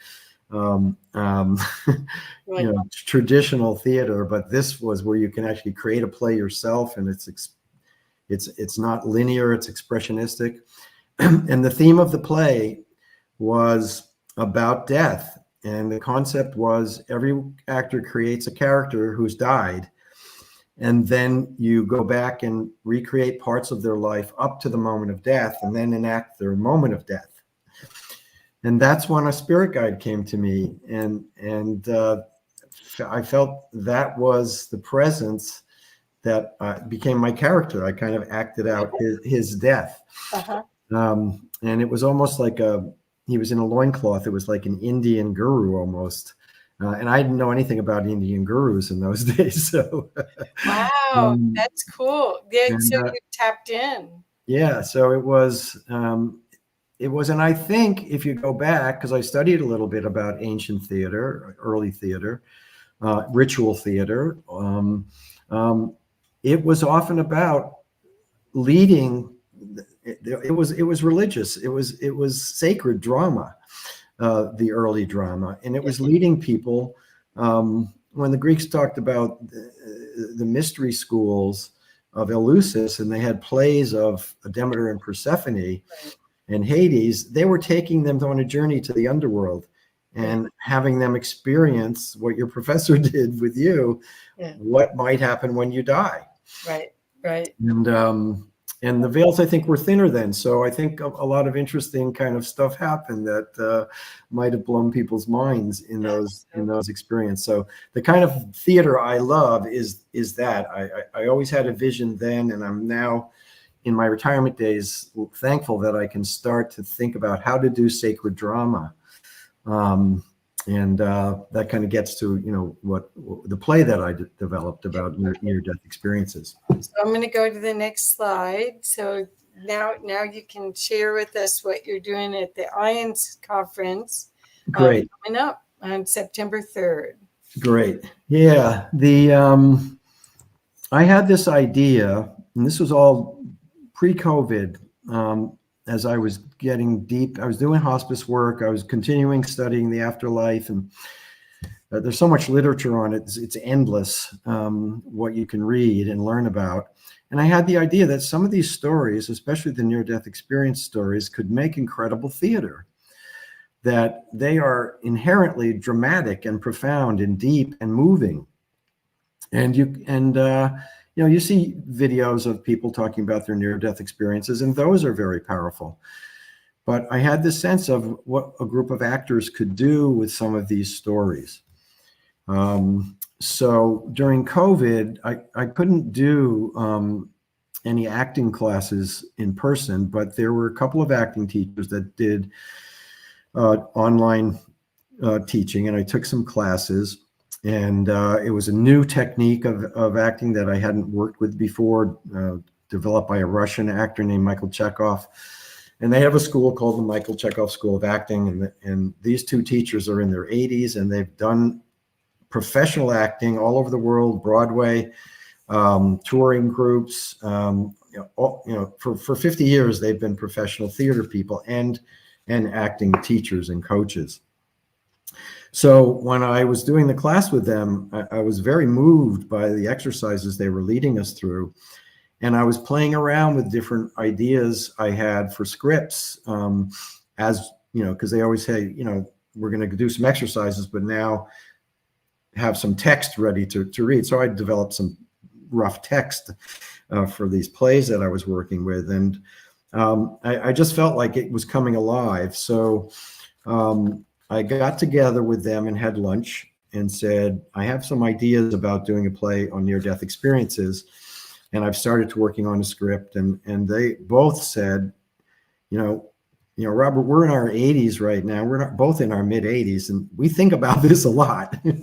Right. you know, traditional theater, but this was where you can actually create a play yourself, and it's not linear, it's expressionistic. And the theme of the play was about death, and the concept was every actor creates a character who's died, and then you go back and recreate parts of their life up to the moment of death, and then enact their moment of death. And that's when a spirit guide came to me, and I felt that was the presence that became my character. I kind of acted out his death. Uh-huh. And it was almost like he was in a loincloth. It was like an Indian guru almost. And I didn't know anything about Indian gurus in those days. So Wow, that's cool. Yeah, and, so you tapped in. yeah, so it was, and I think if you go back, because I studied a little bit about ancient theater, early theater, ritual theater, it was often about leading. It was religious. It was sacred drama, the early drama, and it was leading people. When the Greeks talked about the mystery schools of Eleusis, and they had plays of Demeter and Persephone and Hades, they were taking them on a journey to the underworld, and having them experience what your professor did with you, what might happen when you die. Right. And the veils, I think, were thinner then. So I think a lot of interesting kind of stuff happened that might have blown people's minds in those experiences. So the kind of theater I love is that I always had a vision then, and I'm now in my retirement days thankful that I can start to think about how to do sacred drama. And that kind of gets to, what the play that I developed about near-death experiences. So I'm going to go to the next slide. So now you can share with us what you're doing at the IANDS Conference. Great. Coming up on September 3rd. Great. Yeah. I had this idea, and this was all pre-COVID, as I was getting deep. I was doing hospice work. I was continuing studying the afterlife, and there's so much literature on it. It's endless, what you can read and learn about. And I had the idea that some of these stories, especially the near-death experience stories, could make incredible theater, that they are inherently dramatic and profound and deep and moving. And you see videos of people talking about their near-death experiences, and those are very powerful. But I had this sense of what a group of actors could do with some of these stories. So during COVID, I couldn't do any acting classes in person, but there were a couple of acting teachers that did online teaching, and I took some classes. And it was a new technique of acting that I hadn't worked with before, developed by a Russian actor named Michael Chekhov. And they have a school called the Michael Chekhov School of Acting. And these two teachers are in their 80s, and they've done professional acting all over the world, Broadway, touring groups. For 50 years, they've been professional theater people and acting teachers and coaches. So when I was doing the class with them, I was very moved by the exercises they were leading us through. And I was playing around with different ideas I had for scripts, because they always say, we're going to do some exercises, but now have some text ready to read. So I developed some rough text for these plays that I was working with. And I just felt like it was coming alive. So I got together with them and had lunch and said, I have some ideas about doing a play on near-death experiences. And I've started to working on a script. And they both said, Robert, we're in our 80s right now. We're not both in our mid 80s, and we think about this a lot. We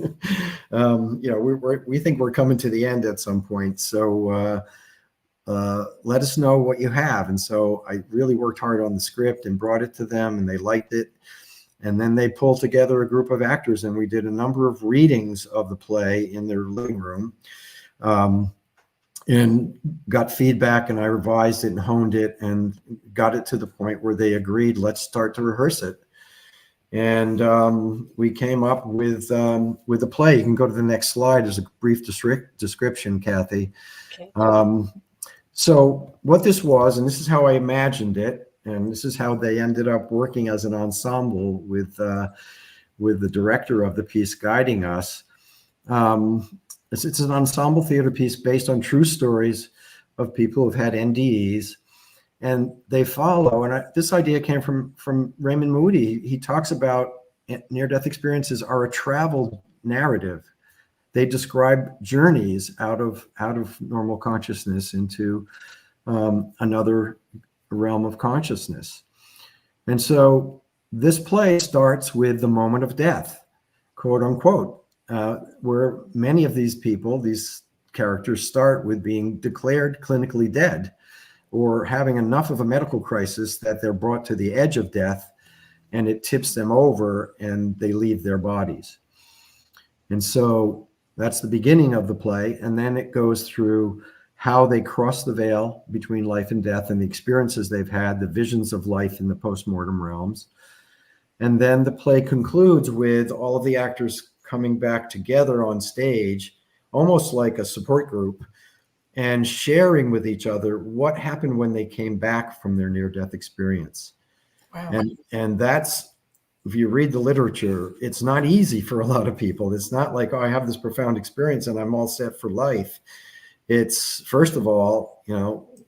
think we're coming to the end at some point. So let us know what you have. And so I really worked hard on the script and brought it to them, and they liked it. And then they pulled together a group of actors, and we did a number of readings of the play in their living room, and got feedback, and I revised it and honed it and got it to the point where they agreed, let's start to rehearse it. And we came up with a play. You can go to the next slide. There's a brief description, Kathy. Okay. So what this was, and this is how I imagined it, and this is how they ended up working as an ensemble with the director of the piece guiding us. It's an ensemble theater piece based on true stories of people who've had NDEs, and they follow. And this idea came from Raymond Moody. He talks about near-death experiences are a travel narrative. They describe journeys out of normal consciousness into another realm of consciousness. And so this play starts with the moment of death, quote unquote, where many of these people, these characters, start with being declared clinically dead or having enough of a medical crisis that they're brought to the edge of death, and it tips them over and they leave their bodies. And so that's the beginning of the play. And then it goes through how they cross the veil between life and death and the experiences they've had, the visions of life in the post-mortem realms. And then the play concludes with all of the actors coming back together on stage, almost like a support group, and sharing with each other what happened when they came back from their near-death experience. Wow. And that's if you read the literature, it's not easy for a lot of people. It's not like, oh, I have this profound experience and I'm all set for life. It's, first of all,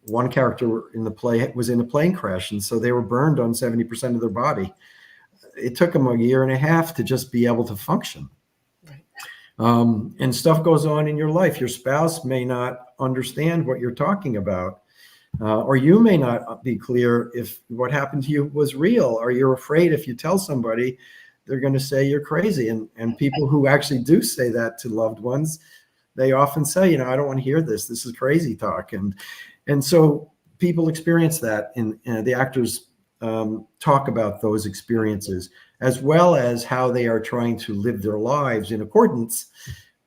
one character in the play was in a plane crash, and so they were burned on 70% of their body. It took them a year and a half to just be able to function. Right. And stuff goes on in your life. Your spouse may not understand what you're talking about, or you may not be clear if what happened to you was real, or you're afraid if you tell somebody, they're going to say you're crazy. And people who actually do say that to loved ones, they often say, I don't want to hear this. This is crazy talk. And so people experience that, and the actors talk about those experiences, as well as how they are trying to live their lives in accordance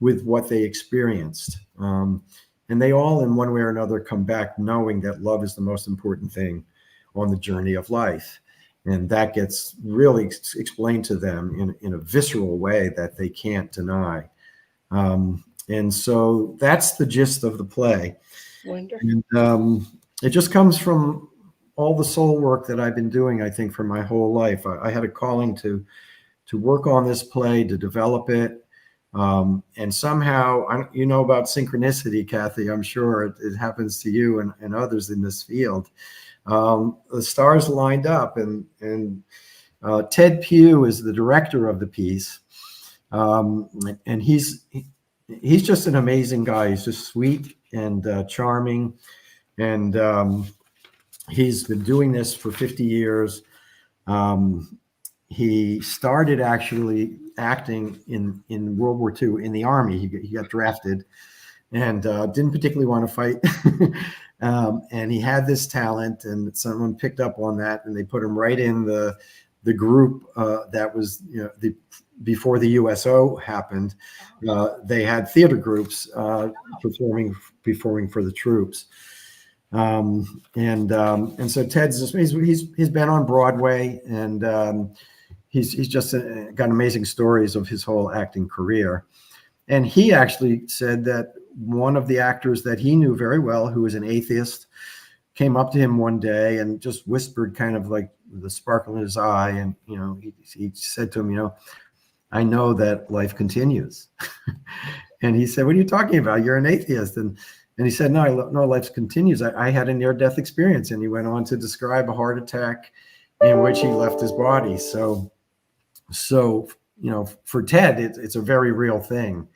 with what they experienced. And they all, in one way or another, come back knowing that love is the most important thing on the journey of life. And that gets really explained to them in a visceral way that they can't deny. And so that's the gist of the play. Wonderful. And it just comes from all the soul work that I've been doing, I think, for my whole life. I had a calling to work on this play, to develop it. And somehow, about synchronicity, Kathy, I'm sure it happens to you and others in this field. The stars lined up, and Ted Pugh is the director of the piece. And he's just an amazing guy. He's just sweet and charming. And he's been doing this for 50 years. He started actually acting in World War II in the Army. He got drafted and didn't particularly want to fight. And he had this talent, and someone picked up on that, and they put him right in the group that was, before the USO happened. They had theater groups performing for the troops. And so Ted's he's been on Broadway, and he's just got amazing stories of his whole acting career. And he actually said that one of the actors that he knew very well, who was an atheist, came up to him one day and just whispered, kind of like the sparkle in his eye, and he said to him, I know that life continues. And he said, what are you talking about? You're an atheist. And he said, no, life continues. I had a near-death experience. And he went on to describe a heart attack in which he left his body. So for Ted, it's a very real thing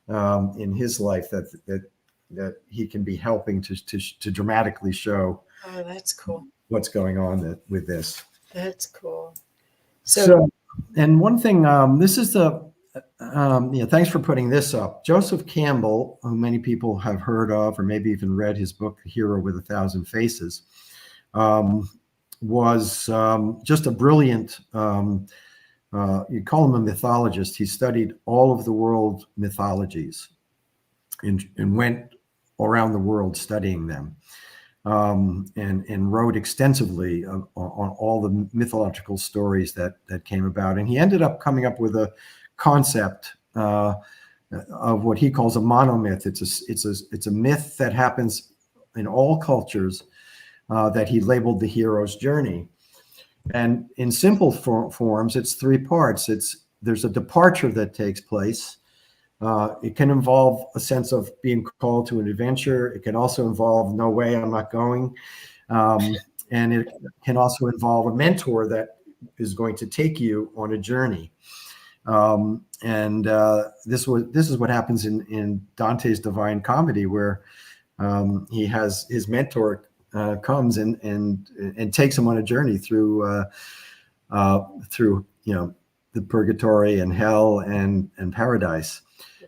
in his life that he can be helping to dramatically show. Oh, that's cool. What's going on with this. That's cool. So and one thing, this is thanks for putting this up. Joseph Campbell, who many people have heard of, or maybe even read his book, The Hero with a Thousand Faces, was just a brilliant, you call him a mythologist. He studied all of the world mythologies and went around the world studying them, and wrote extensively on all the mythological stories that came about. And he ended up coming up with a concept of what he calls a monomyth. It's a myth that happens in all cultures that he labeled the hero's journey. And in simple forms, it's three parts. There's a departure that takes place. It can involve a sense of being called to an adventure. It can also involve, no way, I'm not going. And it can also involve a mentor that is going to take you on a journey. This is what happens in Dante's Divine Comedy, where he has his mentor comes and takes him on a journey through the purgatory and hell and paradise.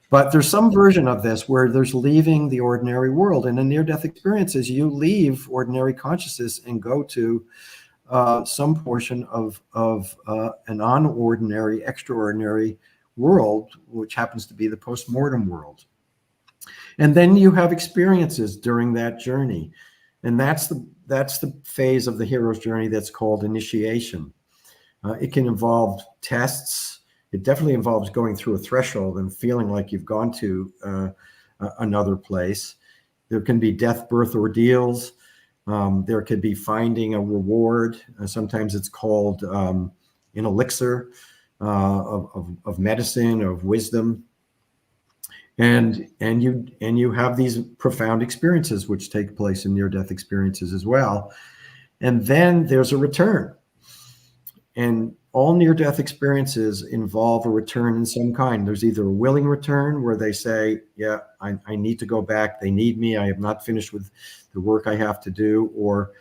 But there's some version of this where there's leaving the ordinary world. And in near-death experiences, you leave ordinary consciousness and go to some portion of an unordinary, extraordinary world, which happens to be the post-mortem world. And then you have experiences during that journey. And that's the phase of the hero's journey that's called initiation. It can involve tests. It definitely involves going through a threshold and feeling like you've gone to another place. There can be death, birth ordeals. There could be finding a reward. Sometimes it's called an elixir of medicine, of wisdom. And you have these profound experiences which take place in near-death experiences as well. And then there's a return. And all near-death experiences involve a return in some kind. There's either a willing return where they say, yeah, I need to go back. They need me. I have not finished with the work I have to do. Or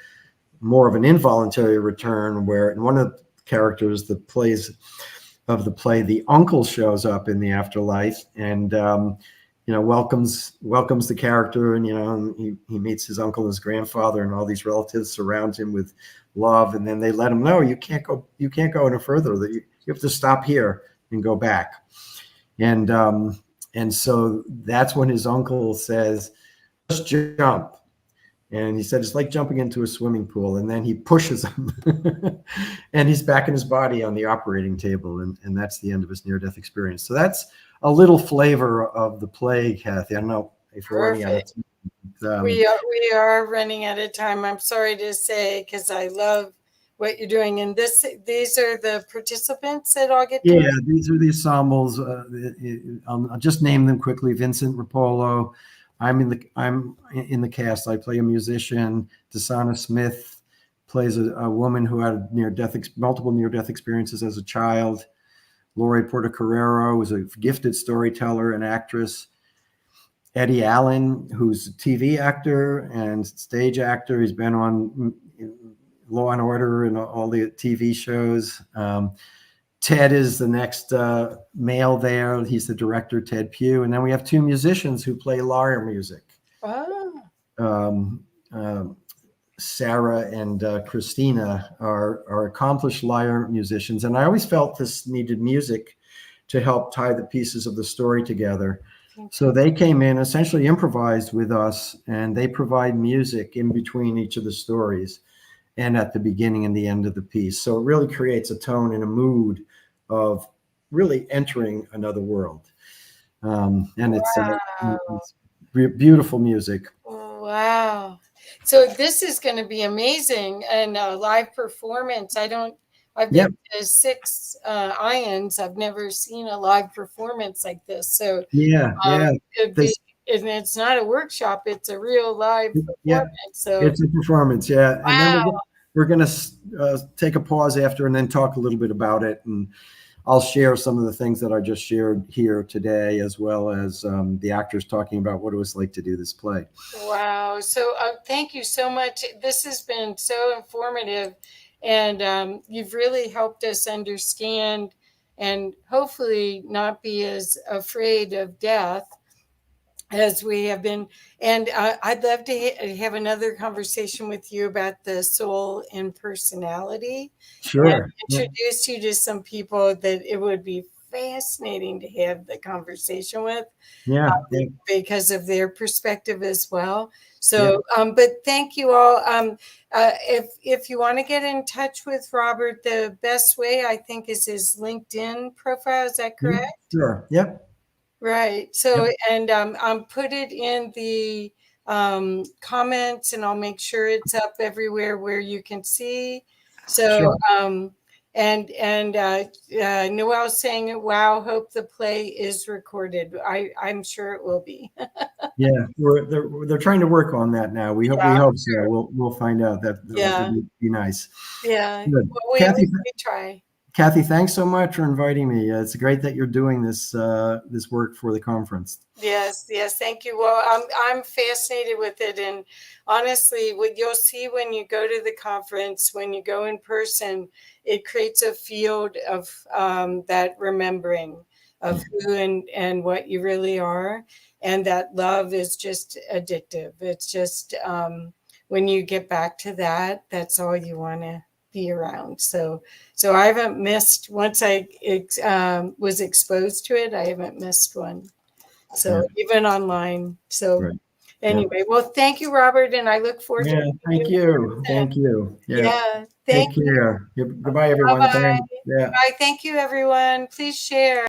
more of an involuntary return where in one of the characters, the play, the uncle shows up in the afterlife and, welcomes the character, and, he meets his uncle and his grandfather, and all these relatives surround him with love. And then they let him know, you can't go any further, that you have to stop here and go back. And so that's when his uncle says, just jump. And he said, it's like jumping into a swimming pool. And then he pushes him and he's back in his body on the operating table. And that's the end of his near-death experience. So that's a little flavor of the play, Kathy. I don't know if we're running out of time. We are running out of time. I'm sorry to say, because I love what you're doing. And these are the participants that all get to these are the ensembles. I'll just name them quickly. Vincent Rapolo. I'm in the cast. I play a musician. Desana Smith plays a woman who had multiple near-death experiences as a child. Lori Portocarrero was a gifted storyteller and actress. Eddie Allen, who's a TV actor and stage actor. He's been on Law and Order and all the TV shows. Ted is the next male there. He's the director, Ted Pugh. And then we have two musicians who play lyre music. Sarah and Christina are accomplished lyre musicians. And I always felt this needed music to help tie the pieces of the story together. So they came in, essentially improvised with us, and they provide music in between each of the stories and at the beginning and the end of the piece. So it really creates a tone and a mood of really entering another world. And it's beautiful music. Wow. So this is going to be amazing. And a live performance. I've been to 6 IANDS. I've never seen a live performance like this. So and it's not a workshop, it's a real live performance. So it's a performance. Wow. And then we're going to take a pause after and then talk a little bit about it. And I'll share some of the things that I just shared here today, as well as the actors talking about what it was like to do this play. Wow. So thank you so much. This has been so informative, and you've really helped us understand and hopefully not be as afraid of death as we have been. And I'd love to have another conversation with you about the soul and personality. Sure. And introduce you to some people that it would be fascinating to have the conversation with. Because of their perspective as well. So, but thank you all. If you want to get in touch with Robert, the best way, I think, is his LinkedIn profile. Is that correct? Sure. Yep. Right. So, and put it in the comments, and I'll make sure it's up everywhere where you can see. So, Noelle's saying, wow, hope the play is recorded. I'm sure it will be. They're trying to work on that now. We hope so. We'll find out. That would be nice. Yeah. Good. Well, we try. Kathy, thanks so much for inviting me. It's great that you're doing this work for the conference. Yes, thank you. Well, I'm fascinated with it, and honestly, what you'll see when you go to the conference, when you go in person, it creates a field of that remembering of who and what you really are, and that love is just addictive. It's just when you get back to that, that's all you want to be around. So I haven't missed, once I was exposed to it, I haven't missed one. So even online. So anyway, well, thank you, Robert, and I look forward to thank you. Thank you. Thank you. Take care. Goodbye, everyone. Bye. Bye. Thank you, everyone. Please share.